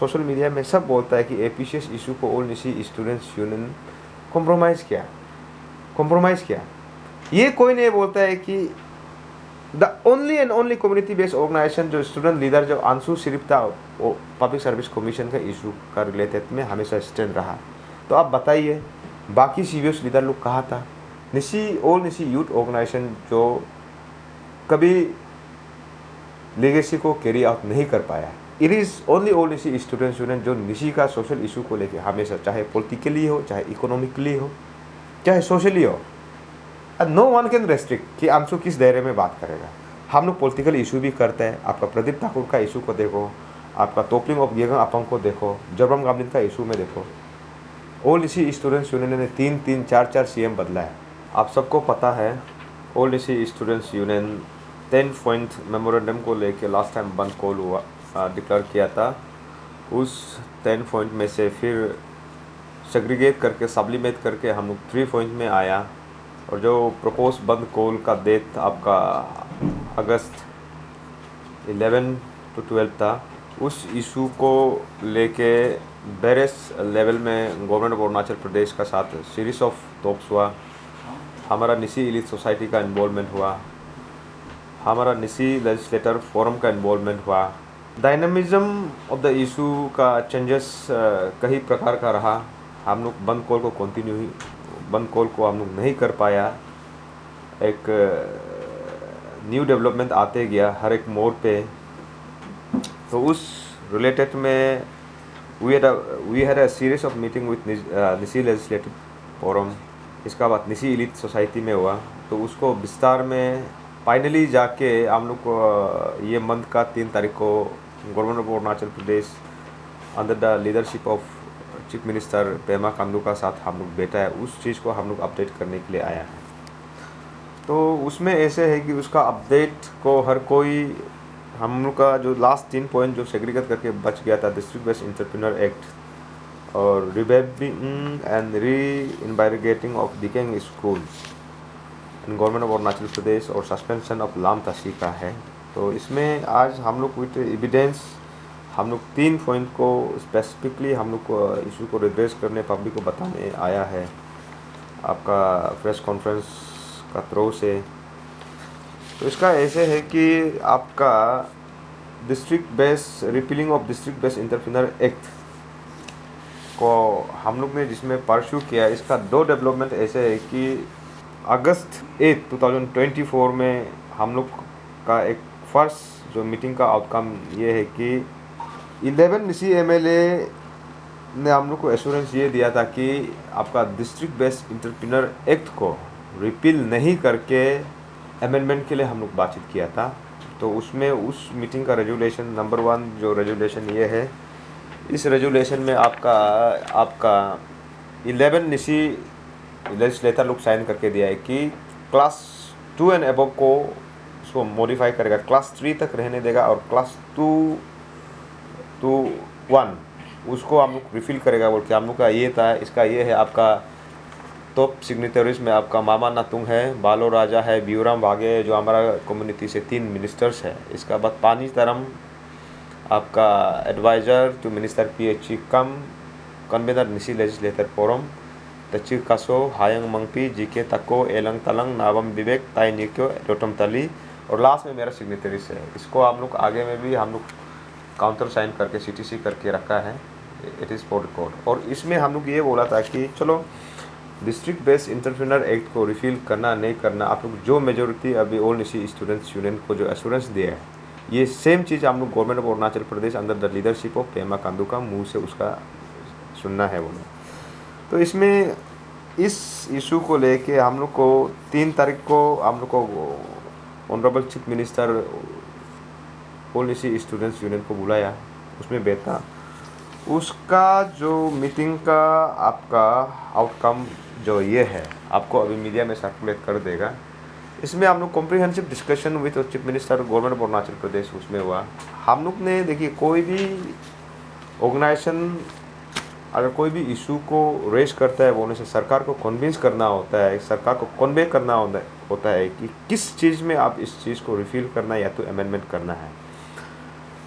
Social media में सब बोलता है कि एपीसीएस इशू को all Nyishi students union compromise किया। ये कोई नहीं बोलता है कि the only and only community based organisation जो स्टूडेंट लीडर जो अंशु सिर्फ था वो पब्लिक सर्विस कमीशन का इशू का रिलेटेड में हमेशा स्टैंड रहा। तो आप बताइए बाकी सीवीएस लीडर लोग कहाँ था? ऑल निशी यूथ ऑर्गेनाइजेशन जो कभी लेगेसी को कैरी आउट नहीं कर पाया। It is only all Nyishi students union जो निशी का सोशल इशू को लेके हमेशा, चाहे पॉलिटिकली हो, चाहे इकोनॉमिकली हो, चाहे सोशली हो, नो वन कैन रेस्ट्रिक्ट कि अंशु किस दायरे में बात करेगा। हम लोग पॉलिटिकल इशू भी करते हैं। आपका प्रदीप ठाकुर का इशू को देखो, आपका तोपलिंग ऑफ गेगा अपंग को देखो, जबरम गामलिन का इशू में देखो। ऑल निशी स्टूडेंट्स यूनियन ने 3-3, 4-4 सीएम बदला है। आप सबको पता है all Nyishi students union 10 point memorandum को लेके लास्ट टाइम बंद कॉल हुआ डिक्लेयर किया था। उस 10 पॉइंट में से फिर सेग्रीगेट करके सब्लिमेट करके हम लोग 3 पॉइंट में आया। और जो प्रपोज बंद कॉल का डेट आपका अगस्त 11 to 12 था। उस इशू को लेके वेरियस लेवल में गवर्नमेंट ऑफ अरुणाचल प्रदेश का साथ सीरीज ऑफ टॉक्स हुआ। हमारा निशी एलीट सोसाइटी का इन्वॉल्वमेंट हुआ, हमारा निशी लेजिस्लेटर फोरम का इन्वॉल्वमेंट हुआ। डायनामिज्म ऑफ द इशू का चेंजेस कई प्रकार का रहा। हम लोग बंद कॉल को हम लोग नहीं कर पाया। एक न्यू डेवलपमेंट आते गया हर एक मोड पे। तो उस रिलेटेड में we had a series of meeting with Nyishi legislative forum. इसका बाद निशी एलीट सोसाइटी में हुआ। तो उसको विस्तार में फाइनली जाके हम लोग को ये मंथ का 3 तारीख को government of Arunachal Pradesh under the leadership of chief minister Pema Khandu का साथ हम लोग बैठा है। उस चीज़ को हम लोग अपडेट करने के लिए आया है। तो उसमें ऐसे है कि उसका अपडेट को हर कोई, हम लोग का जो लास्ट 3 पॉइंट जो सेग्रीगेट करके बच गया था, डिस्ट्रिक्ट बेस्ड एंटरप्रेन्योर एक्ट और revamping and re invigorating of decaying schools in government of Arunachal Pradesh और सस्पेंशन ऑफ लाम तसी का है। तो इसमें आज हम लोग विथ एविडेंस हम लोग 3 पॉइंट को स्पेसिफिकली हम लोग को इशू को रिड्रेस करने, पब्लिक को बताने आया है आपका प्रेस कॉन्फ्रेंस का थ्रू से। तो इसका ऐसे है कि आपका district base repealing of district base entrepreneur act को हम लोग ने जिसमें परस्यू किया, इसका 2 डेवलपमेंट ऐसे है कि अगस्त 8, 2024 में हम लोग का एक फर्स्ट जो मीटिंग का आउटकम ये है कि 11 निशी एमएलए ने हम लोग को एश्योरेंस ये दिया था कि आपका डिस्ट्रिक्ट बेस्ड एंटरप्रेन्योर एक्ट को रिपील नहीं करके अमेंडमेंट के लिए हम लोग बातचीत किया था। तो उसमें उस मीटिंग का रेजुलेशन नंबर 1 जो रेजुलेशन ये है, इस रेजुलेशन में आपका 11 निशी लेजिस्लेटर लोग साइन करके दिया है कि क्लास 2 एंड अबव को उसको मॉडिफाई करेगा, क्लास 3 तक रहने देगा और क्लास 2 to 1 उसको हम लोग रिफिल करेगा बोल के हम लोग का ये था। इसका ये है आपका टॉप सिग्नेटरीज में आपका मामा नातुंग है, बालो राजा है, ब्यूराम भागे जो हमारा कम्युनिटी से 3 मिनिस्टर्स है। इसका बाद पानी तरम आपका adviser to minister PHE cum convener Nyishi legislator forum Tachi Kaso Hayeng Mangfi GK Tako Elang Talang नावम विवेक ताई निक्यो रोटम तली और लास्ट में मेरा सिग्नेटरीज है। इसको हम लोग आगे में भी हम लोग काउंटर साइन करके सीटीसी करके रखा है। It is for code. और इसमें हम लोग ये बोला था कि चलो डिस्ट्रिक्ट बेस्ड एंटरप्रेन्योर एक्ट को रिफिल करना नहीं करना, आप लोग जो मेजोरिटी अभी ऑल निशी स्टूडेंट्स यूनियन को जो एश्योरेंस दिया है, ये सेम चीज़ हम लोग government of Arunachal Pradesh under the leadership of Pema Khandu का मुंह से उसका सुनना है वो लोग। तो इसमें इस इशू को लेके हम लोग को 3 तारीख को हम लोग को honourable chief minister all Nyishi students union को बुलाया, उसमें बैठा। उसका जो मीटिंग का आपका आउटकम जो ये है आपको अभी मीडिया में सर्कुलेट कर देगा। इसमें हम लोग comprehensive discussion with chief minister government of Arunachal Pradesh उसमें हुआ। हम लोग ने देखिए कोई भी ऑर्गेनाइजेशन अगर कोई भी इशू को रेज करता है, वो उन्हें से सरकार को कन्विंस करना होता है, सरकार को कन्वे करना होता है कि किस चीज़ में आप इस चीज़ को रिफिल करना है या तो अमेंडमेंट करना है।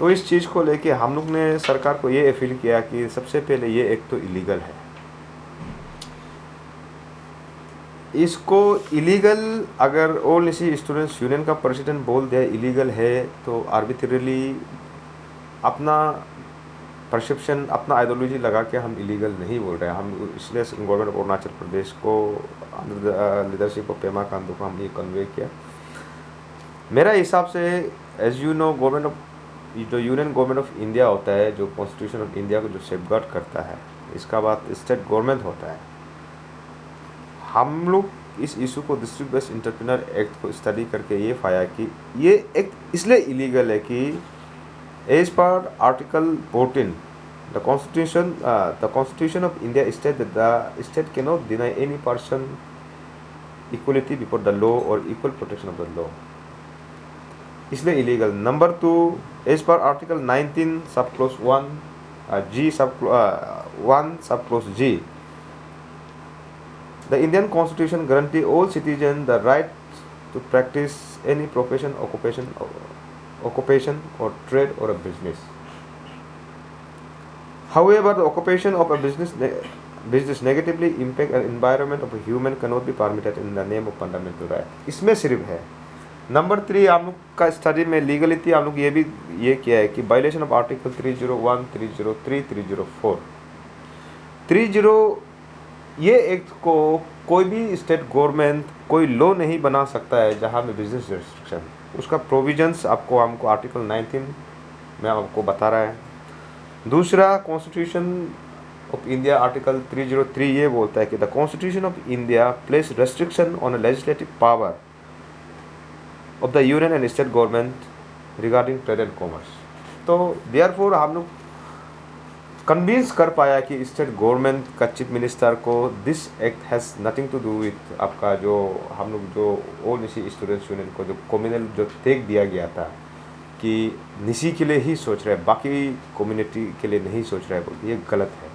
तो इस चीज़ को लेके हम लोग ने सरकार को ये अपील किया कि सबसे पहले ये एक तो इलीगल है, इसको इलीगल अगर ऑल निशी स्टूडेंट्स यूनियन का प्रेसिडेंट बोल दिया इलीगल है तो आर्बिट्रेरली अपना परसेप्शन, अपना आइडियोलॉजी लगा के हम इलीगल नहीं बोल रहे हैं। हम इसलिए गवर्नमेंट ऑफ अरुणाचल प्रदेश को, लीडरशिप ऑफ पेमा खांडू को हम ये कन्वे किया। मेरा हिसाब से as you know government of, जो यूनियन गवर्नमेंट ऑफ इंडिया होता है, जो कॉन्स्टिट्यूशन ऑफ इंडिया को जो सेफगार्ड करता है, इसका बाद स्टेट गवर्नमेंट होता है। हम लोग इस इशू को डिस्ट्रिक्ट बेस्ड इंटरप्रेन्योर एक्ट को स्टडी करके ये पाया कि ये एक्ट इसलिए इलीगल है कि as per article 14 the constitution of India states that the state cannot deny any person equality before the law or equal protection of the law, इसलिए illegal. Number 2, as per article 19 sub clause 1 G sub 1 sub clause G, the Indian constitution guarantee all citizens the right to practice any profession, occupation or trade or a business. However, the occupation of a business negatively impact an environment of a human cannot be permitted in the name of fundamental right. इसमें सिर्फ है। Number 3 हम लोग का study में legality हम लोग ये किया है कि वायलेशन ऑफ आर्टिकल 301, 303, 304, 30 ये एक्ट को कोई भी स्टेट गवर्नमेंट कोई लॉ नहीं बना सकता है जहाँ में बिजनेस रेस्ट्रिक्शन, उसका प्रोविजंस हमको आर्टिकल 19 में आपको बता रहा है। दूसरा, कॉन्स्टिट्यूशन ऑफ इंडिया आर्टिकल 303 ये बोलता है कि the constitution of India place restriction on legislative power of the union and state government regarding trade and commerce. तो देयरफॉर हम लोग कन्विंस कर पाया कि स्टेट गवर्नमेंट का चीफ मिनिस्टर को this act has nothing to do with आपका जो हम लोग जो ऑल निशी स्टूडेंट्स यूनियन को जो कम्युनल जो टेक दिया गया था कि निशी के लिए ही सोच रहे हैं, बाकी कम्युनिटी के लिए नहीं सोच रहे हैं, बोलते ये गलत है।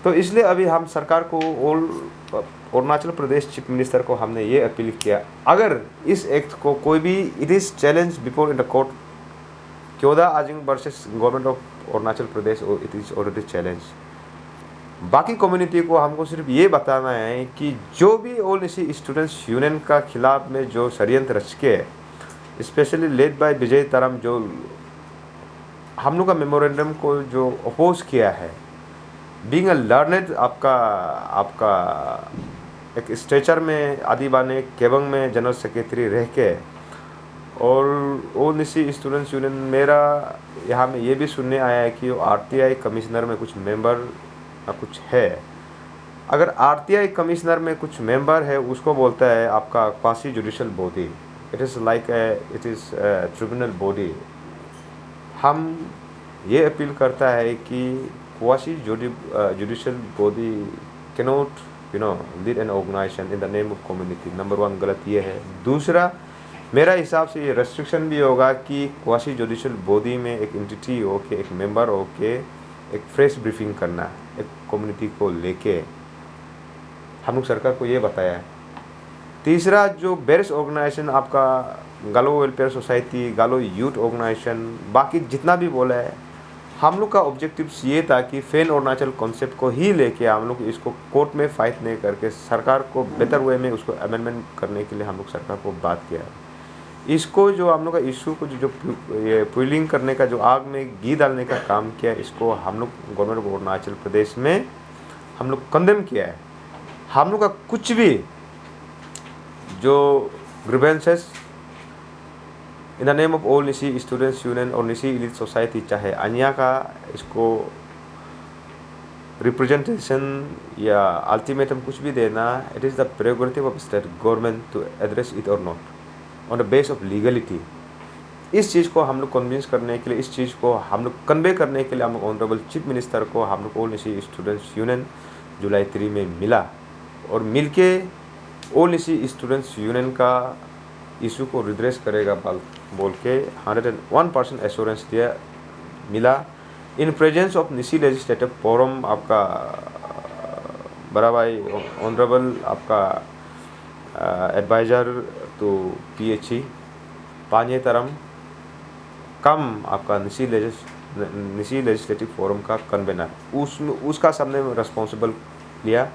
तो इसलिए अभी हम सरकार को all Arunachal Pradesh chief minister को हमने ये अपील किया, अगर इस एक्ट को कोई भी it is challenge before in the court Kyoda Aajing versus government of Arunachal Pradesh, it is already challenge. बाकी कम्युनिटी को हमको सिर्फ ये बताना है कि जो भी ऑल निशी स्टूडेंट्स यूनियन का खिलाफ में जो षड्यंत्र रच के स्पेशली लेड बाय विजय ताराम जो हम लोग का मेमोरेंडम को जो अपोज किया है, बीइंग अ लर्नेड आपका एक स्ट्रेचर में आदिबाने केबंग में जनरल सेक्रेटरी रह के, और ऑल निशी स्टूडेंट्स यूनियन मेरा यहाँ में ये भी सुनने आया है कि आरटीआई कमिश्नर में कुछ मेंबर कुछ है। अगर आरटीआई कमिश्नर में कुछ मेंबर है उसको बोलता है आपका quasi judicial body, it is like it is tribunal body. हम ये अपील करता है कि quasi judicial body cannot lead an organisation in the name of community. Number 1 गलत ये है। दूसरा, मेरा हिसाब से ये रेस्ट्रिक्शन भी होगा कि क्वासी जुडिशियल बॉडी में एक एंटिटी हो के, एक मेंबर हो के एक फ्रेश ब्रीफिंग करना एक कम्युनिटी को लेके, हम लोग सरकार को ये बताया है। तीसरा, जो बेरिस ऑर्गेनाइजेशन आपका गालो वेलफेयर सोसाइटी, गालो यूथ ऑर्गेनाइजेशन, बाकी जितना भी बोला है, हम लोग का ऑब्जेक्टिव्स ये था कि फैन अरुणाचल कॉन्सेप्ट को ही लेके हम लोग इसको कोर्ट में फाइट नहीं करके सरकार को बेहतर वे में उसको अमेंडमेंट करने के लिए हम लोग सरकार को बात किया है। इसको जो हम लोग का इशू को जो ये पुलिंग करने का जो आग में घी डालने का काम किया, इसको हम लोग गवर्नमेंट ऑफ अरुणाचल प्रदेश में हम लोग कंडेम किया है। हम लोग का कुछ भी जो grievances in the name of all Nyishi students union और निशी एलीट सोसाइटी, चाहे अन्य का इसको रिप्रेजेंटेशन या अल्टीमेटम कुछ भी देना, it is the prerogative of state government to address it और not on the base of legality. इस चीज़ को हम लोग कन्विंस करने के लिए, इस चीज़ को हम लोग कन्वे करने के लिए हम लोग ऑनरेबल चीफ मिनिस्टर को हम लोग ऑल निशी स्टूडेंट्स यूनियन जुलाई 3 में मिला और मिलके ऑल निशी स्टूडेंट्स यूनियन का इशू को रिड्रेस करेगा बोल के 101% एश्योरेंस दिया मिला in presence of Nishi legislative forum. आपका बड़ा भाई ऑनरेबल आपका एडवाइज़र टू PHE पांजे तरम कम आपका निसी लेजिस्लेटिव फोरम का कन्वेनर, उसमें उसका सबने रिस्पॉन्सिबल लिया।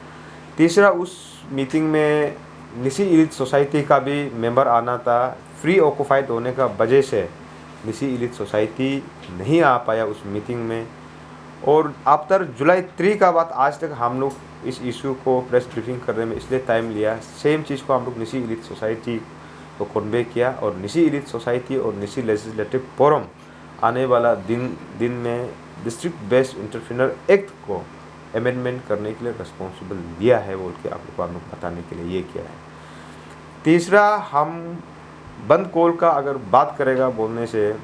तीसरा, उस मीटिंग में निसी इलीट सोसाइटी का भी मेंबर आना था। फ्री ऑक्यूपाइड होने का वजह से निसी इलीट सोसाइटी नहीं आ पाया उस मीटिंग में। और आफ्टर जुलाई 3 का बाद आज तक हम लोग इस इशू को प्रेस ब्रीफिंग करने में इसलिए टाइम लिया, सेम चीज़ को हम लोग निसी इलीट सोसाइटी को कन्वे किया। और निसी इलीट सोसाइटी और निसी लेजिस्लेटिव फोरम आने वाला दिन में डिस्ट्रिक्ट बेस्ड इंटरप्रेन्योर एक्ट को अमेंडमेंट करने के लिए रिस्पॉन्सिबल लिया है बोल के आप लोग को हम लोग बताने के लिए ये किया है। तीसरा, हम बंद कॉल का अगर बात करेगा बोलने से,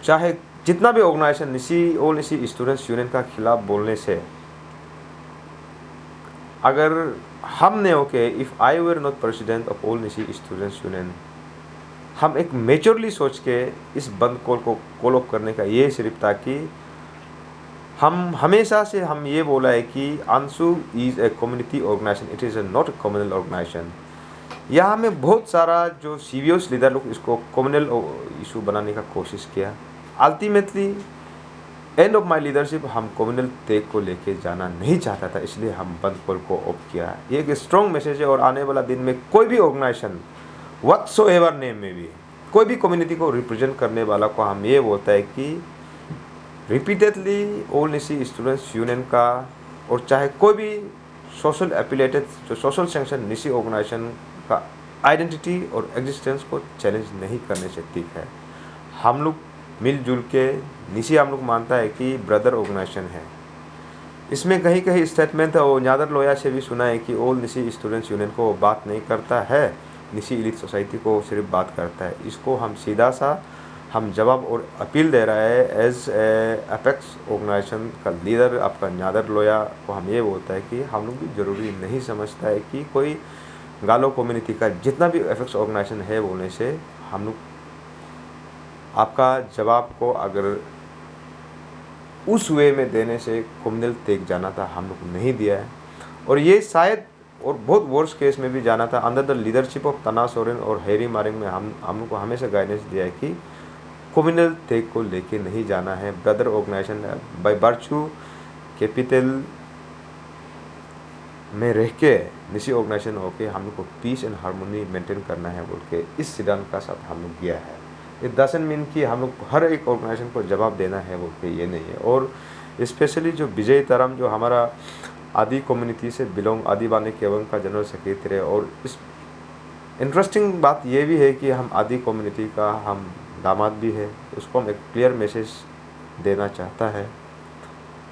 चाहे जितना भी organization all Nyishi students union का खिलाफ बोलने से, अगर हमने if I were not president of all Nyishi students union, हम एक मेच्योरली सोच के इस बंद कॉल को कॉल ऑफ करने का ये सिर्फ था कि हम हमेशा से हम ये बोला है कि ANSU is a community organisation, it is not a communal organisation. यहाँ में बहुत सारा जो सीवियस लीडर लोग इसको कम्युनल इशू बनाने का कोशिश किया। Ultimately end of my leadership हम कम्युनल टेक को लेके जाना नहीं चाहता था, इसलिए हम बंद कॉल को ऑफ किया। ये एक स्ट्रॉन्ग मैसेज है। और आने वाला दिन में कोई भी ऑर्गेनाइजेशन व्हाटसोएवर नेम में भी कोई भी कम्युनिटी को रिप्रेजेंट करने वाला को हम ये बोलता है कि repeatedly all Nyishi students union का, और चाहे कोई भी सोशल एफिलिएटेड जो सोशल सैंक्शन निसी ऑर्गेनाइजेशन का आइडेंटिटी और एग्जिस्टेंस को चैलेंज नहीं करने से ठीक है। हम लोग मिलजुल के निसी हम लोग मानता है कि ब्रदर ऑर्गेनाइजेशन है। इसमें कहीं कहीं स्टेटमेंट है और न्यादर लोया से भी सुना है कि ऑल निसी स्टूडेंट्स यूनियन को बात नहीं करता है, निसी इलीट सोसाइटी को सिर्फ बात करता है। इसको हम सीधा सा हम जवाब और अपील दे रहा है। एज अपेक्स ऑर्गेनाइजेशन का लीडर आपका न्यादर लोया को हम ये बोलता है कि हम लोग भी ज़रूरी नहीं समझता है कि कोई गालो कम्युनिटी का जितना भी अपेक्स ऑर्गेनाइजेशन है बोलने से हम लोग आपका जवाब को अगर उस वे में देने से कम्युनल टेक जाना था, हम लोग नहीं दिया है। और ये शायद और बहुत वर्स केस में भी जाना था। Under the leadership of Tana Soren और हैरी मारिंग में हम लोग को हमेशा गाइडेंस दिया है कि कम्युनल टेक को लेके नहीं जाना है। ब्रदर ऑर्गेनाइजेशन बाय बर्चू कैपिटल में रह के निसी ऑर्गेनाइजेशन होके हम लोग को पीस एंड हार्मोनी मेंटेन करना है बोल के इस सिद्धांत का साथ हम लोग गया है। इट डजंट मीन कि हम लोग हर एक ऑर्गेनाइजेशन को जवाब देना है बोल के, ये नहीं है। और स्पेशली जो विजय तरम जो हमारा आदि कम्युनिटी से बिलोंग, आदि बाने केवंग का जनरल सेक्रेटरी है। और इस इंटरेस्टिंग बात ये भी है कि हम आदि कम्युनिटी का हम दामाद भी है। उसको हम एक क्लियर मैसेज देना चाहता है।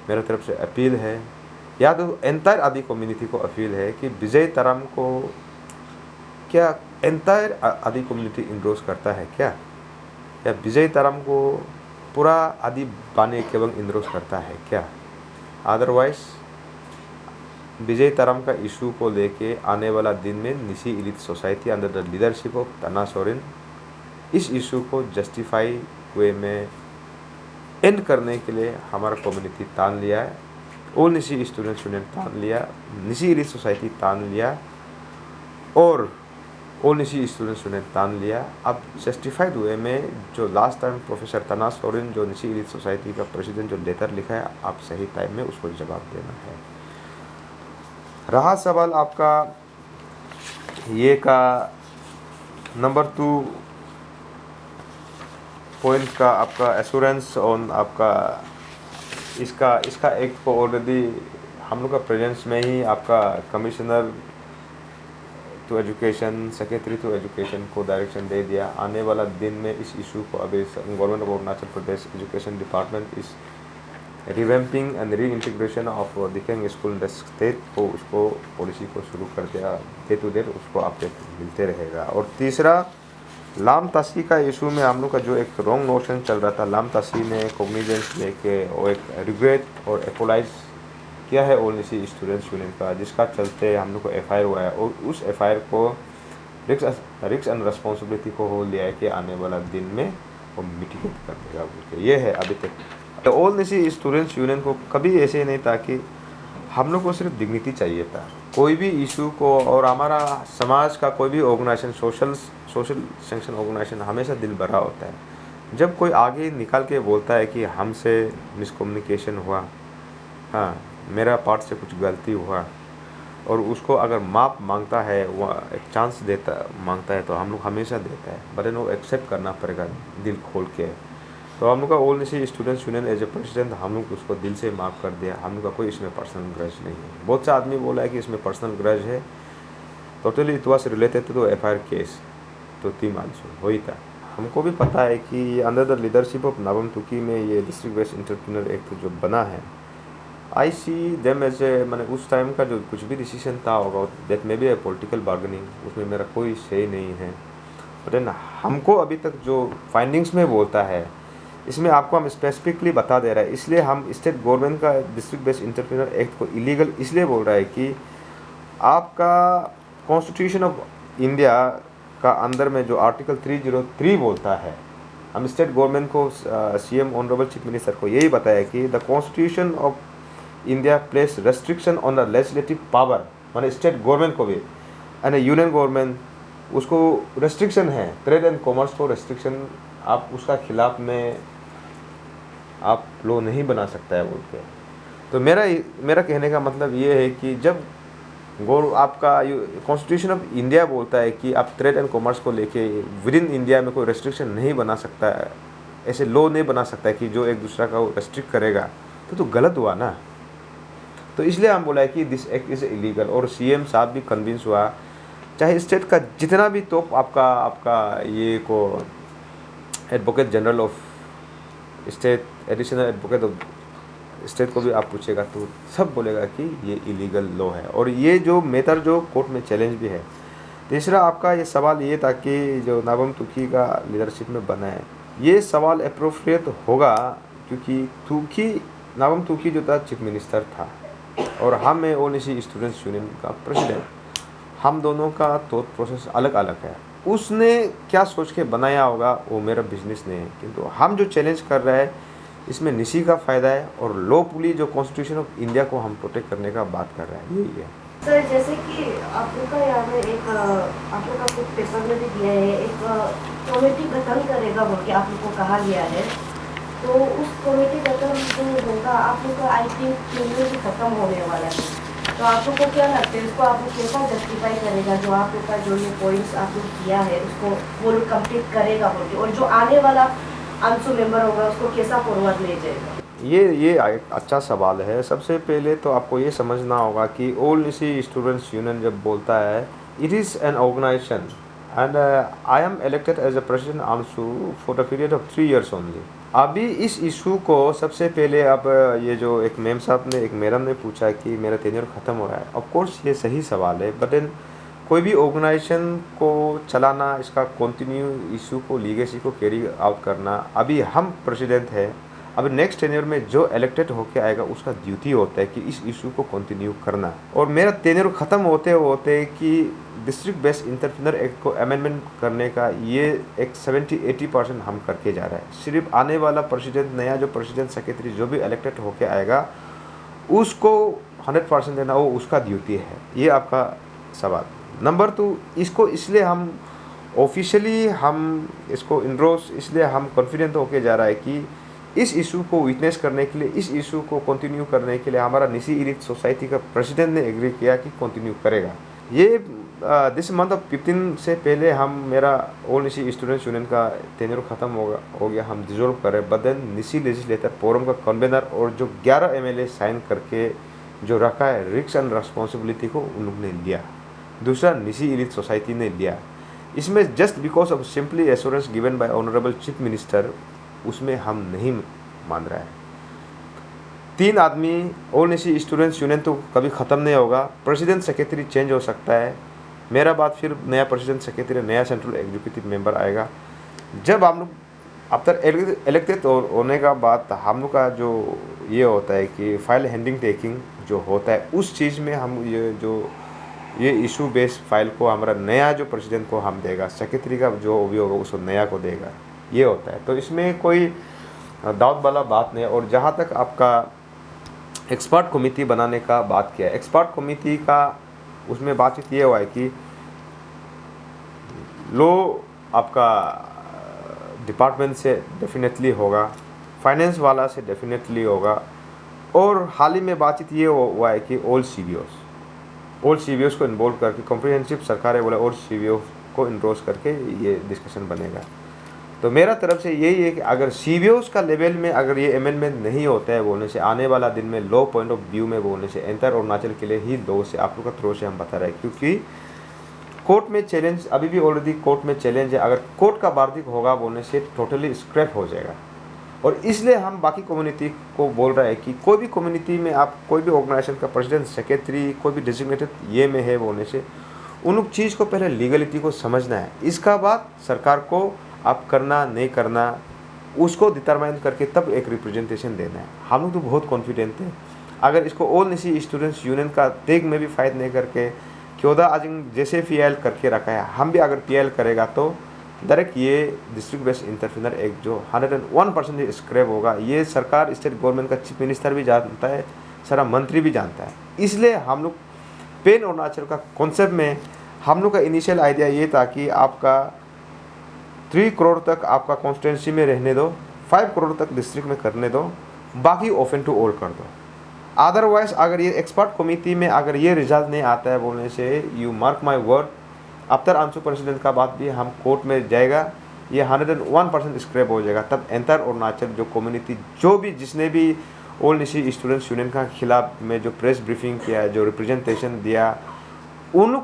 मेरे तरफ से अपील है, या तो एंटायर आदि कम्युनिटी को अपील है कि विजय तरम को क्या एंटायर आदि कम्युनिटी इंडोर्स करता है क्या, या विजय तरम को पूरा आदि बाने केवंग इंडोर्स करता है क्या। अदरवाइज विजय तरम का इशू को लेके आने वाला दिन में Nyishi elite society under the leadership of Tana Soren इस इशू को जस्टिफाई वे में एंड करने के लिए हमारा कम्युनिटी तान लिया है। ऑल निसी स्टूडेंट्स यूनियन तान लिया, निसी इलीट सोसाइटी तान लिया और ऑल निसी स्टूडेंट्स यूनियन तान लिया। अब जस्टिफाइड वे में जो लास्ट टाइम प्रोफेसर तना सोरेन जो निसी इलीट सोसाइटी का प्रेसिडेंट जो लेटर लिखा है, आप सही टाइम में उसको जवाब देना है। रहा सवाल आपका ये का नंबर 2 पॉइंट का आपका एश्योरेंस ऑन आपका इसका एक को ऑलरेडी हम लोग का प्रेजेंस में ही आपका commissioner to education, secretary to education को डायरेक्शन दे दिया। आने वाला दिन में इस इशू को अभी government of Arunachal Pradesh education department इस revamping and re integration of decaying school in the state को उसको पॉलिसी को शुरू कर दिया। डे टू डे उसको अपडेट मिलते रहेगा। और तीसरा, लाम तासी का इशू में हम लोग का जो एक रॉन्ग नोशन चल रहा था, लाम तासी ने कॉग्निजेंस लेके और एक रिग्रेट और एपोलाइज किया है ऑल निसी स्टूडेंट्स यूनियन का, जिसका चलते हम लोग को FIR हुआ है। और उस FIR को रिस्क एंड रिस्पॉन्सिबिलिटी को हो लिया है कि आने वाला दिन में वो मिटिगेट कर देगा बोल के। ये है अभी तक। ऑल निसी स्टूडेंट्स यूनियन को कभी ऐसे नहीं था कि हम लोग को सिर्फ डिग्निटी चाहिए था, कोई भी इशू को, और हमारा समाज का कोई भी ऑर्गेनाइजेशन, सोशल सेंक्शन ऑर्गेनाइजेशन हमेशा दिल भरा होता है जब कोई आगे निकल के बोलता है कि हमसे मिसकम्युनिकेशन हुआ, हाँ मेरा पार्ट से कुछ गलती हुआ, और उसको अगर माफ़ मांगता है, वो एक चांस मांगता है, तो हम लोग हमेशा देता है, बट वो एक्सेप्ट करना पड़ेगा दिल खोल के। तो हम लोग का ओल्ड सी students union as a president हम लोग उसको दिल से माफ़ कर दिया। हम लोग का कोई इसमें पर्सनल ग्रज नहीं है। बहुत सा आदमी बोला है कि इसमें पर्सनल ग्रज है। Totally it was related to FIR case तो टीम आंसू वही था। हमको भी पता है कि under the leadership of Nabam Tuki में ये डिस्ट्रिक्ट बेस्ड एंटरप्रेन्योर एक्ट जो बना है, आई सी देम एज ए, मैंने उस टाइम का जो कुछ भी डिसीजन था होगा that may be A political bargaining, उसमें मेरा कोई से नहीं है। बट हमको अभी तक जो फाइंडिंग्स में बोलता है, इसमें आपको हम स्पेसिफिकली बता दे रहा है। इसलिए हम स्टेट गवर्नमेंट का डिस्ट्रिक्ट बेस्ड एंटरप्रेन्योर एक्ट को इलीगल इसलिए बोल रहा है कि आपका कॉन्स्टिट्यूशन ऑफ इंडिया का अंदर में जो आर्टिकल 303 बोलता है, हम स्टेट गवर्नमेंट को, सीएम ऑनरेबल चीफ मिनिस्टर को यही बताया कि the constitution of India place restriction on the legislative power, माने स्टेट गवर्नमेंट को भी एंड यूनियन गवर्नमेंट उसको रेस्ट्रिक्शन है, ट्रेड एंड कॉमर्स को रेस्ट्रिक्शन, आप उसका खिलाफ में आप लॉ नहीं बना सकता है बोल के। तो मेरा कहने का मतलब ये है कि जब आपका कॉन्स्टिट्यूशन ऑफ इंडिया बोलता है कि आप ट्रेड एंड कॉमर्स को लेके विद इन इंडिया में कोई रेस्ट्रिक्शन नहीं बना सकता है, ऐसे लॉ नहीं बना सकता है कि जो एक दूसरा का रेस्ट्रिक्ट करेगा, तो गलत हुआ ना। तो इसलिए हम बोला है कि दिस एक्ट इज़ इलीगल। और सीएम साहब भी कन्विंस हुआ, चाहे स्टेट का जितना भी तो आपका ये को advocate general of state, additional advocate of state को भी आप पूछेगा तो सब बोलेगा कि ये इलीगल लॉ है। और ये जो मेथड जो कोर्ट में चैलेंज भी है। तीसरा आपका ये सवाल ये था कि जो नाबम तुकी का लीडरशिप में बना है, ये सवाल अप्रोप्रिएट होगा क्योंकि नाबम तुकी जो था चीफ मिनिस्टर था और हम है ओनिसी स्टूडेंट्स यूनियन का प्रेसिडेंट। हम दोनों का थॉट प्रोसेस अलग अलग है। उसने क्या सोच के बनाया होगा वो मेरा बिजनेस नहीं है, किंतु हम जो चैलेंज कर रहे हैं इसमें निशी का फ़ायदा है और लॉफुली जो कॉन्स्टिट्यूशन ऑफ इंडिया को हम प्रोटेक्ट करने का बात कर रहे हैं, यही है। सर जैसे कि आप लोग का यहाँ में एक आप लोग का कुछ पेपर में भी दिया है, एक कमेटी गठन करेगा बोल के आप लोग को कहा गया है। तो उस कमेटी गठन जो होगा आप लोग का आई थिंक टेन्योर भी खत्म होने वाला है। तो आप लोग को क्या लगता है इसको आप लोग कैसा जस्टिफाई करेगा, जो आप लोग का जो ये पॉइंट्स आप लोग किया है उसको वो लोग कम्प्लीट करेगा बोल के, और जो आने वाला आंसू मेंबर होगा उसको कैसा फॉरवर्ड ले जाएगा? ये एक अच्छा सवाल है। सबसे पहले तो आपको ये समझना होगा कि ऑल निसी स्टूडेंट्स यूनियन जब बोलता है it is an organization and I am elected as a president once for the period of 3 years only. अभी इस इशू को सबसे पहले अब ये जो एक मैम साहब ने, एक मैडम ने पूछा कि मेरा टेन्योर ख़त्म हो रहा है। ऑफ कोर्स ये सही सवाल है, बट देन कोई भी ऑर्गेनाइजेशन को चलाना, इसका कंटिन्यू इशू को, लीगेसी को कैरी आउट करना, अभी हम प्रेसिडेंट है, अभी नेक्स्ट टेन्योर में जो इलेक्टेड होके आएगा उसका ड्यूटी होता है कि इस इशू को कंटिन्यू करना। और मेरा टेन्योर ख़त्म होते कि डिस्ट्रिक्ट बेस्ड एंटरप्रेन्योर एक्ट को अमेंडमेंट करने का ये एक 70-80% हम करके जा रहे हैं। सिर्फ आने वाला प्रेसिडेंट, नया जो प्रेसिडेंट सेक्रेटरी जो भी इलेक्टेड होके आएगा उसको 100% देना वो उसका ड्यूटी है। ये आपका सवाल। नंबर 2, इसको इसलिए हम ऑफिशियली हम इसको इनरोज इसलिए हम कॉन्फिडेंट होके जा रहा है कि इस इशू को विटनेस करने के लिए, इस इशू को कंटिन्यू करने के लिए हमारा निसी इलिट सोसाइटी का प्रेसिडेंट ने एग्री किया कि कंटिन्यू करेगा। ये दिस मंथ ऑफ 15 से पहले हम मेरा ऑल निसी स्टूडेंट्स यूनियन का टेन्योर ख़त्म हो गया, हम डिजोल्व करें। बट देन निसी लेजिस्लेटर फोरम का कन्वेनर और जो 11 MLA साइन करके जो रखा है रिस्क एंड रिस्पॉन्सिबिलिटी को उन लोग ने लिया। दूसरा निसी इलिट सोसाइटी ने लिया। इसमें just because of simply assurance given by honourable chief minister, उसमें हम नहीं मान रहे हैं। 3 आदमी ऑल निसी स्टूडेंट्स यूनियन तो कभी ख़त्म नहीं होगा। प्रेसिडेंट सेक्रेटरी चेंज हो सकता है, मेरा बाद फिर नया प्रेसिडेंट सेक्रेटरी, नया सेंट्रल एग्जीक्यूटिव मेंबर आएगा। जब हम लोग आफ्टर इलेक्टेड होने का बाद हम लोग का जो ये होता है कि फाइल हैंडिंग टेकिंग जो होता है, उस चीज़ में हम ये इशू बेस्ड फाइल को हमारा नया जो प्रेसिडेंट को हम देगा, सेक्रेटरी का जो भी होगा उसको नया को देगा, ये होता है। तो इसमें कोई डाउट वाला बात नहीं। और जहाँ तक आपका एक्सपर्ट कमेटी बनाने का बात किया, एक्सपर्ट कमेटी का उसमें बातचीत ये हुआ है कि लो आपका डिपार्टमेंट से डेफिनेटली होगा, फाइनेंस वाला से डेफिनेटली होगा, और हाल ही में बातचीत ये हुआ है कि ओल्ड CBOs को इन्वॉल्व करके कॉम्प्रिहेंसिव सरकार है बोला ओल्ड CBO को इनरोज करके ये डिस्कशन बनेगा। तो मेरा तरफ से यही है कि अगर CBOs का लेवल में अगर ये अमेंडमेंट नहीं होता है बोलने से, आने वाला दिन में लो पॉइंट ऑफ व्यू में बोलने से एंटायर अरुणाचल के लिए ही लो से आप लोग का थ्रो से हम बता रहे हैं, क्योंकि कोर्ट में चैलेंज अभी भी ऑलरेडी कोर्ट में चैलेंज है। अगर कोर्ट का वर्डिक्ट होगा बोलने से टोटली स्क्रैप हो जाएगा। और इसलिए हम बाकी कम्युनिटी को बोल रहे हैं कि कोई भी कम्युनिटी में आप कोई भी ऑर्गेनाइजेशन का प्रेसिडेंट, सेक्रेटरी, कोई भी डेजिग्नेटेड ये में है बोलने से उन चीज़ को पहले लीगलिटी को समझना है, इसका बाद सरकार को आप करना नहीं करना उसको डिटरमाइन करके तब एक रिप्रेजेंटेशन देना है। हम लोग तो बहुत कॉन्फिडेंट हैं। अगर इसको ऑल निसी स्टूडेंट्स यूनियन का देख में भी फाइट नहीं करके क्योदा आज जैसे PIL करके रखा है, हम भी अगर PIL करेगा तो डायरेक्ट ये डिस्ट्रिक्ट बेस्ड इंटरफेनर एक जो 101% स्क्रैप होगा। ये सरकार, स्टेट गवर्नमेंट का चीफ मिनिस्टर भी जानता है, सारा मंत्री भी जानता है। इसलिए हम लोग पेन अरुणाचल का कॉन्सेप्ट में हम लोग का इनिशियल आइडिया ये था कि आपका 3 करोड़ तक आपका कॉन्स्टिट्यूंसी में रहने दो, 5 करोड़ तक डिस्ट्रिक्ट में करने दो, बाकी ओपन टू ऑल कर दो। अदरवाइज अगर ये एक्सपर्ट कमेटी में अगर ये रिजल्ट नहीं आता है बोलने से, you mark my word, after आंसू प्रेसिडेंट का बात भी हम कोर्ट में जाएगा, ये 101% स्क्रैप हो जाएगा। तब एंटायर अरुणाचल जो कम्युनिटी जो भी जिसने भी ओल्ड निसी स्टूडेंट्स यूनियन का खिलाफ में जो प्रेस ब्रीफिंग किया, जो रिप्रेजेंटेशन दिया, उन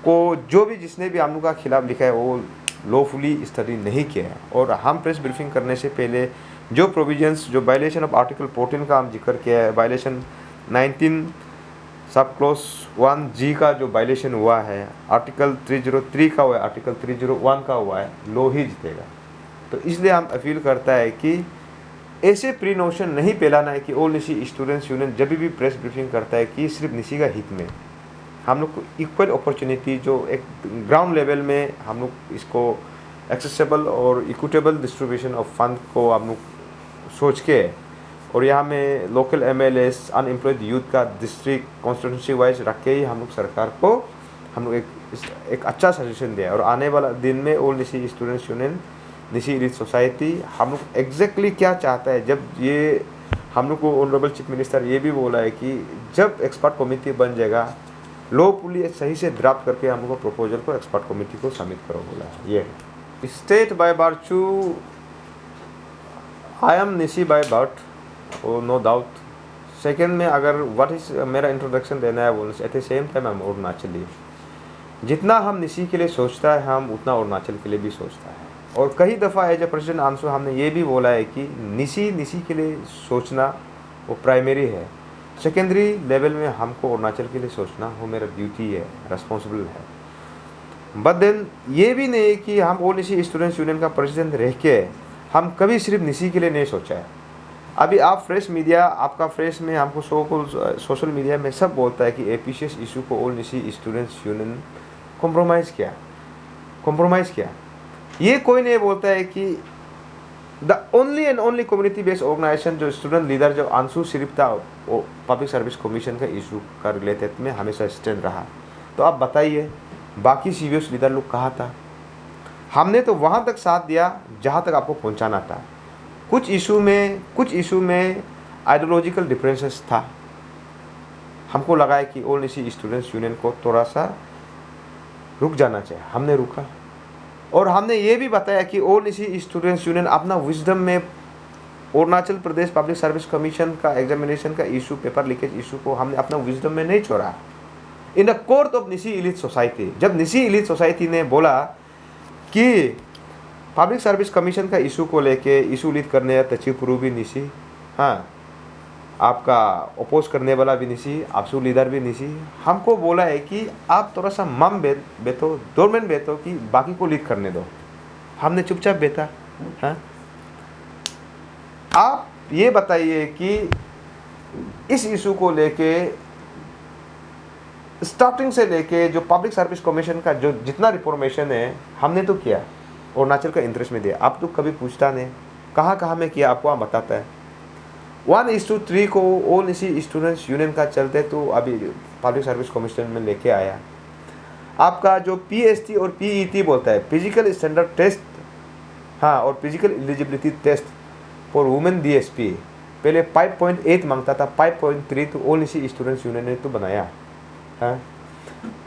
को जो भी जिसने भी हम लोग का खिलाफ लिखा है वो लॉफुली स्टडी नहीं किया है। और हम प्रेस ब्रीफिंग करने से पहले जो प्रोविजंस, जो वायलेशन ऑफ आर्टिकल 14 का हम जिक्र किया है, वायलेशन 19 सब क्लोज 1G का जो वायलेशन हुआ है, आर्टिकल 303 का हुआ है, आर्टिकल 301 का हुआ है, लो ही जीतेगा। तो इसलिए हम अपील करता है कि ऐसे प्री नोशन नहीं फैलाना है कि ओल्ड निसी स्टूडेंट्स यूनियन जब भी प्रेस ब्रीफिंग करता है कि सिर्फ निसी का हित में। हम लोग को इक्वल अपॉर्चुनिटी जो एक ग्राउंड लेवल में हम लोग इसको एक्सेसिबल और इक्विटेबल डिस्ट्रीब्यूशन ऑफ फंड को हम लोग सोच के, और यहाँ में लोकल MLAs, अनएम्प्लॉयड यूथ का डिस्ट्रिक्ट कॉन्स्टिट्यूंसी वाइज रख के ही हम लोग सरकार को हम लोग एक अच्छा सजेशन दिया। और आने वाला दिन में old Nyishi students union, Nyishi elite society हम लोग एग्जैक्टली क्या चाहता है। जब ये हम लोग को ऑनरेबल चीफ मिनिस्टर ये भी बोला है कि जब एक्सपर्ट कमेटी बन जाएगा, लो पुलिस सही से ड्राफ्ट करके हम लोग को प्रपोजल को एक्सपर्ट कमेटी को सबमिट करो बोला है। ये स्टेट बाय बार्चू I am Nyishi by birth, और नो डाउट। सेकेंड में अगर व्हाट इज मेरा इंट्रोडक्शन देना है बोलने से, एट द सेम टाइम हम अरुणाचली। जितना हम निसी के लिए सोचता है हम उतना अरुणाचल के लिए भी सोचता है। और कई दफ़ा एज ए प्रेसिडेंट आंसू हमने ये भी बोला है कि निसी के लिए सोचना वो प्राइमरी है, सेकेंडरी लेवल में हमको अरुणाचल के लिए सोचना वो मेरा ड्यूटी है, रिस्पॉन्सिबल है। बट देन ये भी नहीं कि हम ओल्ड निसी स्टूडेंट्स यूनियन का प्रेसिडेंट रह के हम कभी सिर्फ निसी के लिए नहीं सोचा है। अभी आप फ्रेश मीडिया, आपका फ्रेश में हमको सोशल मीडिया में सब बोलता है कि APCS इशू को all Nyishi students union compromise किया। ये कोई नहीं बोलता है कि the only and only community based organisation जो स्टूडेंट लीडर जो आंसू सिर्फ था वो पब्लिक सर्विस कमीशन का इशू का रिलेटेड में हमेशा स्टैंड रहा। तो आप बताइए बाकी CBOs लीडर लोग कहाँ था? हमने तो वहाँ तक साथ दिया जहाँ तक आपको पहुँचाना था। कुछ इशू में आइडियोलॉजिकल डिफरेंसेस था। हमको लगा है कि ओल्ड निसी स्टूडेंट्स यूनियन को थोड़ा सा रुक जाना चाहिए, हमने रुका। और हमने ये भी बताया कि ओल्ड निसी स्टूडेंट्स यूनियन अपना विजडम में Arunachal Pradesh public service commission का एग्जामिनेशन का इशू, पेपर लीकेज इशू को हमने अपना विजडम में नहीं छोड़ा। In the court of Nyishi elite society, जब निसी एलीट सोसाइटी ने बोला कि पब्लिक सर्विस कमीशन का इशू को लेके इशू लीड करने तचिपुरु भी निसी, हाँ आपका अपोज करने वाला भी निसी, आपसू लीडर भी निसी, हमको बोला है कि आप थोड़ा सा मम बेतो, डोरमेंट बेतो कि बाकी को लीड करने दो। हमने चुपचाप बेटा। हाँ आप ये बताइए कि इस इशू को लेके स्टार्टिंग से लेके जो पब्लिक सर्विस कमीशन का जो जितना रिफॉर्मेशन है हमने तो किया, अरुणाचल का इंटरेस्ट में दिया। आप तो कभी पूछता नहीं कहाँ में किया, आपको वहाँ बताता है। 1:3 को ऑल निशी स्टूडेंट्स यूनियन का चलते तो अभी पब्लिक सर्विस कमीशन में लेके आया। आपका जो PST और PET बोलता है, फिजिकल स्टैंडर्ड टेस्ट, हाँ, और physical eligibility test for women DSP, पहले 5.8 मांगता था, 5.3 तो ऑल निशी स्टूडेंट्स यूनियन ने तो बनाया। हाँ,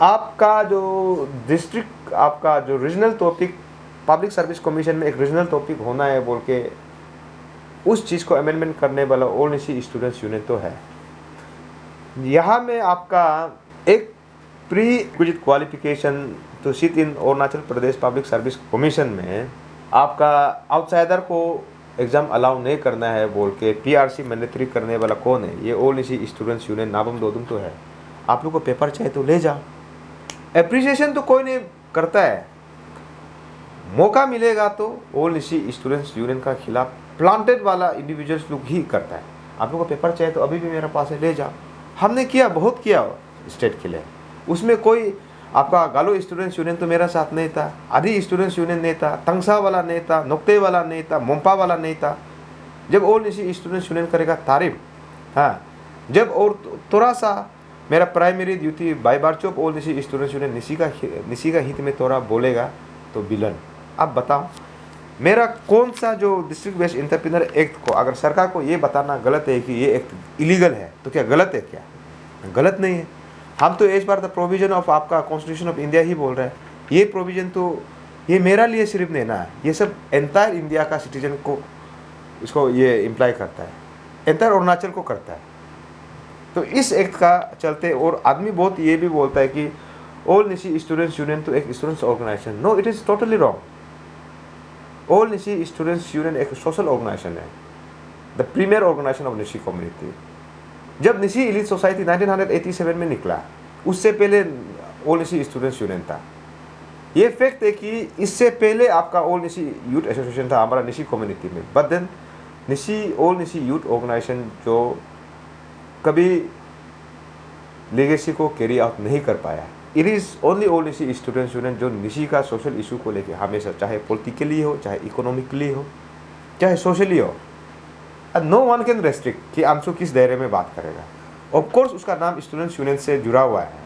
आपका जो डिस्ट्रिक्ट, आपका जो regional topic public service commission में एक रीजनल टॉपिक होना है बोल के उस चीज़ को अमेंडमेंट करने वाला ऑल निशी स्टूडेंट्स यूनियन तो है। यहाँ में आपका एक prerequisite qualification to sit in Arunachal Pradesh public service commission में आपका आउटसाइडर को एग्ज़ाम अलाउ नहीं करना है बोल के PRC मैंडेटरी करने वाला कौन है? ये all Nyishi students union Nabam Dodum तो है। आप लोग को पेपर चाहिए तो ले जाओ, एप्रिसिएशन तो कोई नहीं करता है, मौका मिलेगा तो ऑल निशी स्टूडेंट्स यूनियन का खिलाफ प्लांटेड वाला इंडिविजुअल्स लोग ही करता है। आप लोगों को पेपर चाहिए तो अभी भी मेरे पास है, ले जाओ। हमने किया, बहुत किया स्टेट के लिए, उसमें कोई आपका गालो स्टूडेंट्स यूनियन तो मेरा साथ नहीं था, आदि स्टूडेंट्स यूनियन नहीं था, तंगसा वाला नहीं था, नोक्ते वाला नहीं था, मोम्पा वाला नहीं था। जब ऑल निशी स्टूडेंट्स यूनियन करेगा तारीफ, हाँ, जब और थोड़ा सा मेरा primary duty by बार्च of all Nyishi students union Nishi का हित में थोड़ा बोलेगा तो बिलन। अब बताओ, मेरा कौन सा जो डिस्ट्रिक्ट बेस्ड एंटरप्रेन्योर एक्ट को अगर सरकार को ये बताना गलत है कि ये एक्ट इलीगल है तो क्या गलत है? क्या गलत नहीं है। हम तो as per the provision of आपका कॉन्स्टिट्यूशन ऑफ इंडिया ही बोल रहे हैं। ये प्रोविजन तो ये मेरा लिए सिर्फ नहीं ना है, ये सब एंटायर इंडिया का सिटीजन को इसको ये इम्प्लाई करता है, एंटायर अरुणाचल को करता है। तो इस एक्ट का चलते और आदमी बहुत ये भी बोलता है कि ऑल निशी स्टूडेंट्स यूनियन तो एक students organisation. No, it is totally wrong. All Nyishi students union एक सोशल ऑर्गेनाइजेशन है, the premier organisation of Nyishi community. जब निशी एलीट सोसाइटी 1987 में निकला, उससे पहले ऑल निशी स्टूडेंट्स यूनियन था। ये फैक्ट है कि इससे पहले आपका ऑल निशी यूथ एसोसिएशन था हमारा निशी कम्युनिटी में, but then Nyishi all Nyishi youth organisation जो कभी लेगेसी को कैरी आउट नहीं कर पाया। It is only all Nyishi students union जो निशी का सोशल इशू को लेके हमेशा, चाहे पॉलिटिकली हो, चाहे इकोनॉमिकली हो, चाहे सोशली हो, नो वन कैन रेस्ट्रिक्ट कि अंशु किस दायरे में बात करेगा। ऑफ कोर्स उसका नाम स्टूडेंट्स यूनियन से जुड़ा हुआ है।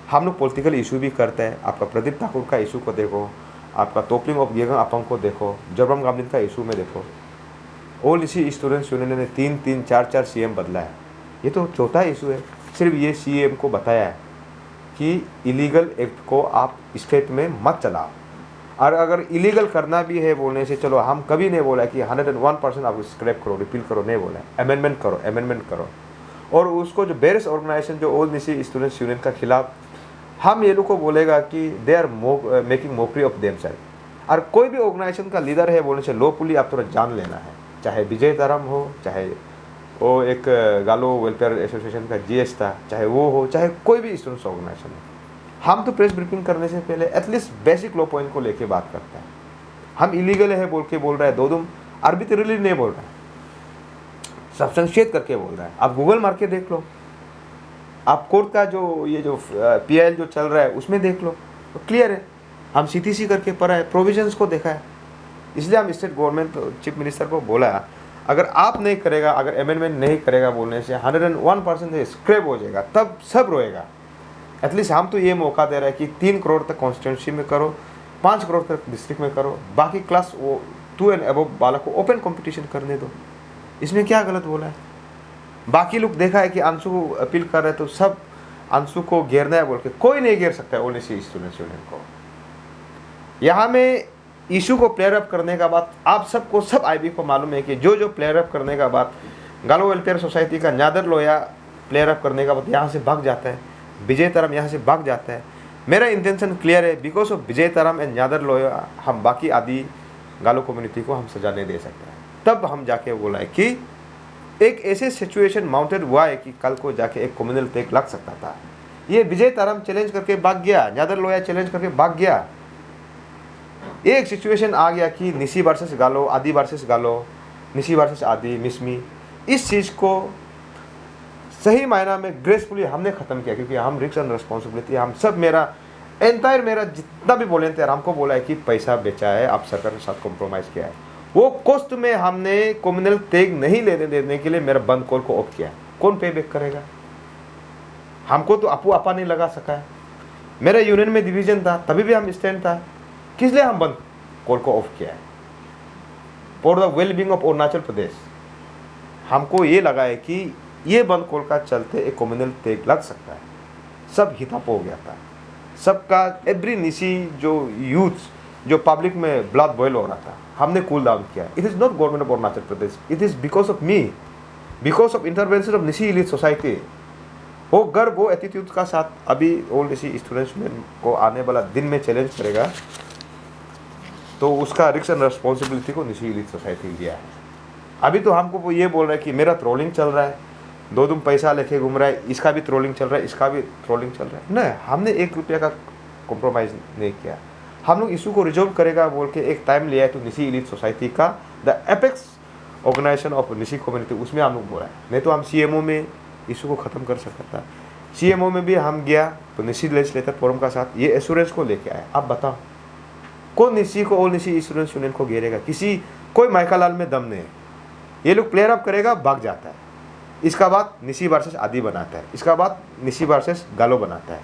हम लोग पॉलिटिकल इशू भी करते हैं। आपका प्रदीप ठाकुर का इशू को देखो, आपका तोपलिंग ऑफ गेगंग अपंग को देखो, जबरम गामलिन का इशू में देखो। ऑल निशी स्टूडेंट्स यूनियन ने 3-3, 4-4 CM बदला है। ये तो चौथा इशू है। सिर्फ ये CM को बताया है कि इलीगल एक्ट को आप स्टेट में मत चलाओ, और अगर इलीगल करना भी है बोलने से, चलो हम कभी नहीं बोला कि 101% आप स्क्रैप करो, रिपील करो, नहीं बोला। अमेंडमेंट करो। और उसको जो बेरिस ऑर्गेनाइजेशन जो ऑल निशी स्टूडेंट्स यूनियन का खिलाफ, हम ये लोग को बोलेगा कि they are making mockery of themself. और कोई भी ऑर्गेनाइजेशन का लीडर है बोलने से लॉफुली आप थोड़ा जान लेना है, चाहे विजय तारम हो, चाहे वो एक गालो वेलफेयर एसोसिएशन का GS था, चाहे वो हो, चाहे कोई भी स्टूडेंट्स ऑर्गेनाइजेशन हो। हम तो प्रेस ब्रीफिंग करने से पहले एटलीस्ट बेसिक लॉ पॉइंट को लेके बात करते हैं। हम इलीगल है बोल के बोल रहा है, दोदुम आर्बिट्रेरली नहीं बोल रहा है, सब्सटेंशिएट करके बोल रहा है। आप गूगल मार के देख लो, आप कोर्ट का जो ये जो PIL जो चल रहा है उसमें देख लो, तो क्लियर है। हम CTC करके पढ़ा है, प्रोविजंस को देखा है। इसलिए हम स्टेट गवर्नमेंट चीफ मिनिस्टर को बोला, अगर आप नहीं करेगा, अगर अमेंडमेंट नहीं करेगा बोलने से 101% स्क्रैप हो जाएगा, तब सब रोएगा। एटलीस्ट हम तो ये मौका दे रहे हैं कि 3 करोड़ तक कॉन्स्टिट्यूंसी में करो, 5 करोड़ तक डिस्ट्रिक्ट में करो, बाकी क्लास 2 एंड अबव वाला को ओपन कंपटीशन करने दो। इसमें क्या गलत बोला है? बाकी लोग देखा है कि अंशु को अपील कर रहे हैं तो सब अंशु को घेरना है बोल के, कोई नहीं घेर सकता है ओनली सी स्टूडेंट्स यूनियन को। यहाँ में इशू को प्लेयर अप करने का बात आप सबको, सब IB को मालूम है कि जो प्लेयर अप करने का बात, गालो वेलफेयर सोसाइटी का न्यादर लोया प्लेयर अप करने का बात यहाँ से भाग जाता है, विजय तारम यहाँ से भाग जाता है। मेरा इंटेंशन क्लियर है, because of Vijay Taram and न्यादर लोया हम बाकी आदि गालो कम्युनिटी को हम सजा नहीं दे सकते हैं। तब हम जाके बोला है कि एक ऐसे सिचुएशन माउंटेड हुआ है कि कल को जाके एक कम्युनल टेक लग सकता था। ये विजय तारम चैलेंज करके भाग गया, न्यादर लोया चैलेंज करके भाग गया। एक सिचुएशन आ गया कि निशी वर्सेस गालो, आदि वर्सेस गालो, निशी वर्सेस आदि, मिसमी। इस चीज़ को सही मायना में ग्रेसफुली हमने ख़त्म किया, क्योंकि हम रिस्क एंड रिस्पॉन्सिबिलिटी, हम सब, मेरा जितना भी वॉलेंटियर हमको बोला है कि पैसा बेचा है, आप सरकार के साथ कॉम्प्रोमाइज़ किया है। वो कॉस्ट में हमने कम्युनल टैग नहीं लेने देने के लिए मेरा बंद कॉल को ऑफ किया। कौन पे बैक करेगा? हमको तो अपू आपा नहीं लगा सका है। मेरा यूनियन में डिवीजन था, तभी भी हम स्टैंड था। किस लिए हम बंद कॉल को ऑफ किया है? For the well being of Arunachal Pradesh. हमको ये लगा है कि ये बंद कॉल का चलते एक कम्युनल टैग लग सकता है। सब हिताप हो गया था, सबका एवरी निशी जो यूथ जो पब्लिक में ब्लड बॉयल हो रहा था, हमने कूल डाउन किया। It is not government of Arunachal Pradesh, it is because of me, because of intervention of Nishi elite society. वो गर्व वो एटीट्यूड का साथ अभी ओल्ड निशी स्टूडेंट्स को आने वाला दिन में चैलेंज करेगा, तो उसका रिस्क एंड रिस्पॉन्सिबिलिटी को निशी एलीट सोसाइटी लिया है। अभी तो हमको वो ये बोल रहा है कि मेरा ट्रोलिंग चल रहा है, दो तुम पैसा लेके घूम रहा है, इसका भी ट्रोलिंग चल रहा है, इसका भी ट्रोलिंग चल रहा है। नहीं, हमने 1 रुपया का कॉम्प्रोमाइज़ नहीं किया। हम लोग इशू को रिजॉल्व करेगा बोल के एक टाइम लिया है, तो निशी एलीट सोसाइटी का the apex organisation of Nyishi community, उसमें हम लोग बोला है। नहीं तो हम CMO में इशू को ख़त्म कर सकता था। CMO में भी हम गया तो निशी लेजिस्लेटर फोरम का साथ ये एश्योरेंस को लेके आए। अब बताओ कौन निशी को और निशी स्टूडेंट्स यूनियन को घेरेगा? कोई माइकालाल में दम नहीं है। ये लोग प्लेयर अप करेगा, भाग जाता है। इसका बाद निशी वर्सेस आदि बनाता है, इसका बाद निशी वर्सेस गालो बनाता है।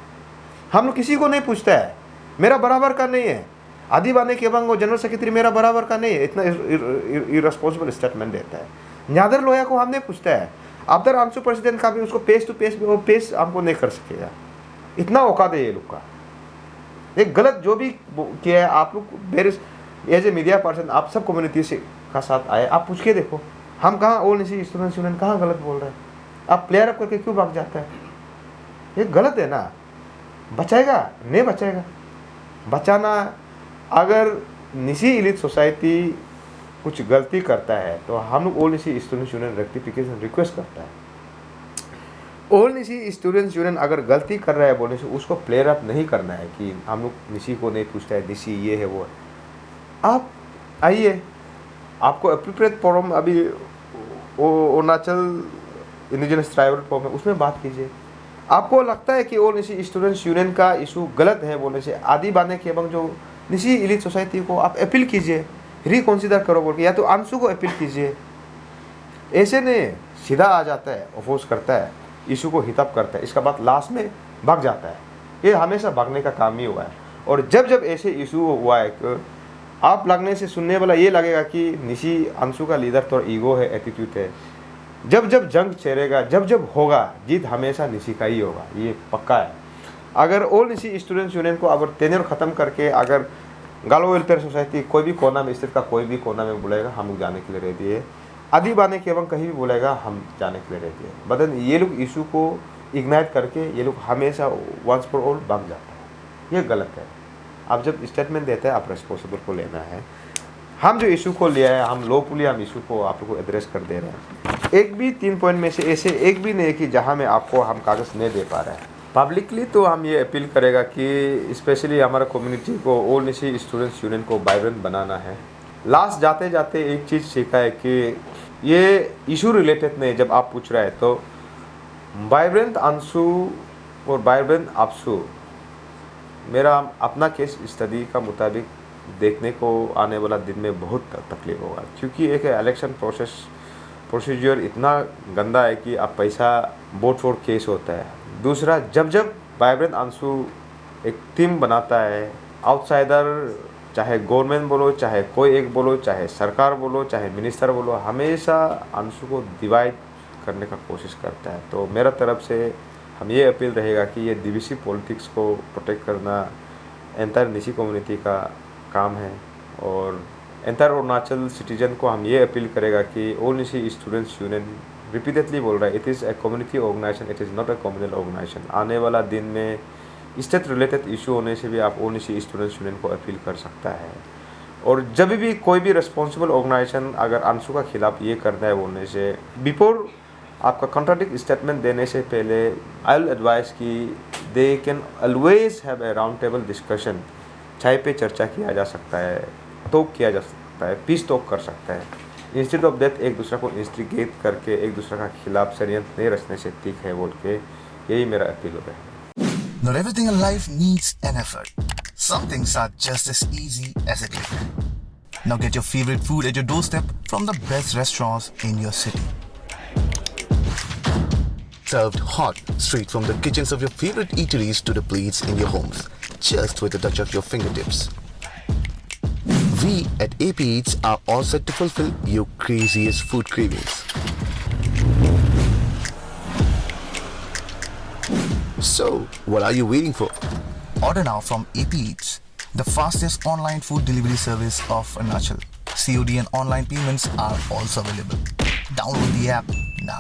हम लोग किसी को नहीं पूछता है, मेरा बराबर का नहीं है। आदि बाने के बंग जनरल सेक्रेटरी मेरा बराबर का नहीं है, इतना इररेस्पॉन्सिबल स्टेटमेंट देता है। न्यादर लोया को हमने पूछता है, अब्दर आंसू प्रेसिडेंट का भी उसको पेश टू पेश वो पेश हमको नहीं कर सकेगा। इतना औकात है ये लोग का। एक गलत जो भी किया है, आप लोग where as a media person आप सब कम्युनिटी से का साथ आए, आप पूछ के देखो हम कहाँ ओल्ड निशी स्टूडेंट्स यूनियन कहाँ गलत बोल रहे हैं। आप प्लेयर अप करके क्यों भाग जाता है? ये गलत है ना। बचाएगा नहीं बचाएगा? बचाना, अगर निशी एलीट सोसाइटी कुछ गलती करता है तो हम लोग old Nyishi students union rectification request करता है। ओल्ड निशी स्टूडेंट्स यूनियन अगर गलती कर रहा है बोलने से उसको प्लेयर अप नहीं करना है कि हम लोग निशी को नहीं पूछता है, निशी ये है वो है। आप आइए, आपको अप्रोप्रिएट फोरम अभी अरुणाचल इंडिजिनस ट्राइबल फोरम है, उसमें बात कीजिए। आपको लगता है कि ओल्ड निशी स्टूडेंट्स यूनियन का इशू गलत है बोलने से आदि बाने के एवं जो निशी एलीट सोसाइटी को आप अपील कीजिए, रिकॉन्सिडर करो बोल के, या तो आंसू को अपील कीजिए। ऐसे नहीं सीधा आ जाता है, अपोज करता है, इशू को हितअप करता है, इसका बाद लास्ट में भाग जाता है। ये हमेशा भागने का काम ही हुआ है। और जब जब ऐसे इशू हुआ है कि आप लगने से सुनने वाला ये लगेगा कि निशी अंशु का लीडर तो ईगो है, एटीट्यूड है। जब जब जंग छेड़ेगा, जब जब होगा, जीत हमेशा निशी का ही होगा, ये पक्का है। अगर ओल्ड निशी स्टूडेंट्स यूनियन को अगर टेन्योर ख़त्म करके अगर गालो वेलफेयर सोसाइटी कोई भी कोना में स्थित का कोई भी कोना में बुलाएगा, हम लोग जाने के लिए रेडी है। आदि बाने के एवं कहीं भी बुलाएगा, हम जाने के लिए रेडी है। बदन ये लोग इशू को इग्नाइट करके ये लोग हमेशा वंस फॉर ऑल भाग जाता है। ये गलत है। आप जब स्टेटमेंट देते हैं, आप रेस्पॉन्सिबल को लेना है। हम जो इशू को लिया है, हम लॉफुली हम इशू को आप लोग को एड्रेस कर दे रहे हैं। एक भी 3 पॉइंट में से ऐसे एक भी नहीं कि जहाँ में आपको हम कागज़ नहीं दे पा रहे हैं। पब्लिकली तो हम ये अपील करेगा कि स्पेशली हमारा कम्युनिटी को ओल्ड निशी स्टूडेंट्स यूनियन को वाइब्रेंट बनाना है। लास्ट जाते जाते एक चीज़ सीखा है कि ये इशू रिलेटेड नहीं, जब आप पूछ रहे हैं तो वाइब्रेंट अंशु और वाइब्रेंट आपसू, मेरा अपना केस स्टडी का मुताबिक देखने को आने वाला दिन में बहुत तकलीफ होगा, क्योंकि एक इलेक्शन प्रोसीजर इतना गंदा है कि आप पैसा वोट फॉर केस होता है। दूसरा, जब जब वाइब्रेंट अंशु एक टीम बनाता है, आउटसाइडर चाहे गवर्नमेंट बोलो, चाहे कोई एक बोलो, चाहे सरकार बोलो, चाहे मिनिस्टर बोलो, हमेशा अंशु को डिवाइड करने का कोशिश करता है। तो मेरा तरफ से हम ये अपील रहेगा कि ये डिविसिव पॉलिटिक्स को प्रोटेक्ट करना एंटायर निशी कम्युनिटी का काम है। और एंटायर अरुणाचल सिटीजन को हम ये अपील करेगा कि all Nyishi students union repeatedly बोल रहा है, it is a community organisation, it is not a communal organisation. आने वाला दिन में स्टेट रिलेटेड इशू होने से भी आप ओल्ड निशी स्टूडेंट्स यूनियन को अपील कर सकता है। और जब भी कोई भी रिस्पॉन्सिबल ऑर्गेनाइजेशन अगर अंशु का खिलाफ ये करना है बोलने से, बिफोर आपका कॉन्ट्राडिक्ट स्टेटमेंट देने से पहले आई विल एडवाइस कि they can always have A round table discussion. चाय पे चर्चा किया जा सकता है, टॉक किया जा सकता है, पीस टॉक कर सकता है। इंस्टेड ऑफ दैट एक दूसरे को इंस्टिगेट करके एक दूसरे का खिलाफ षड्यंत्र नहीं रचने से ठीक है बोल के, यही मेरा अपील होता है। Not everything in life needs an effort. Some things are just as easy as a click. Now get your favorite food at your doorstep from the best restaurants in your city. Served hot, straight from the kitchens of your favorite eateries to the plates in your homes, just with a touch of your fingertips. We at AP Eats are all set to fulfill your craziest food cravings. So, what are you waiting for? Order now from AP Eats, the fastest online food delivery service of Arunachal. COD and online payments are also available. Download the app now.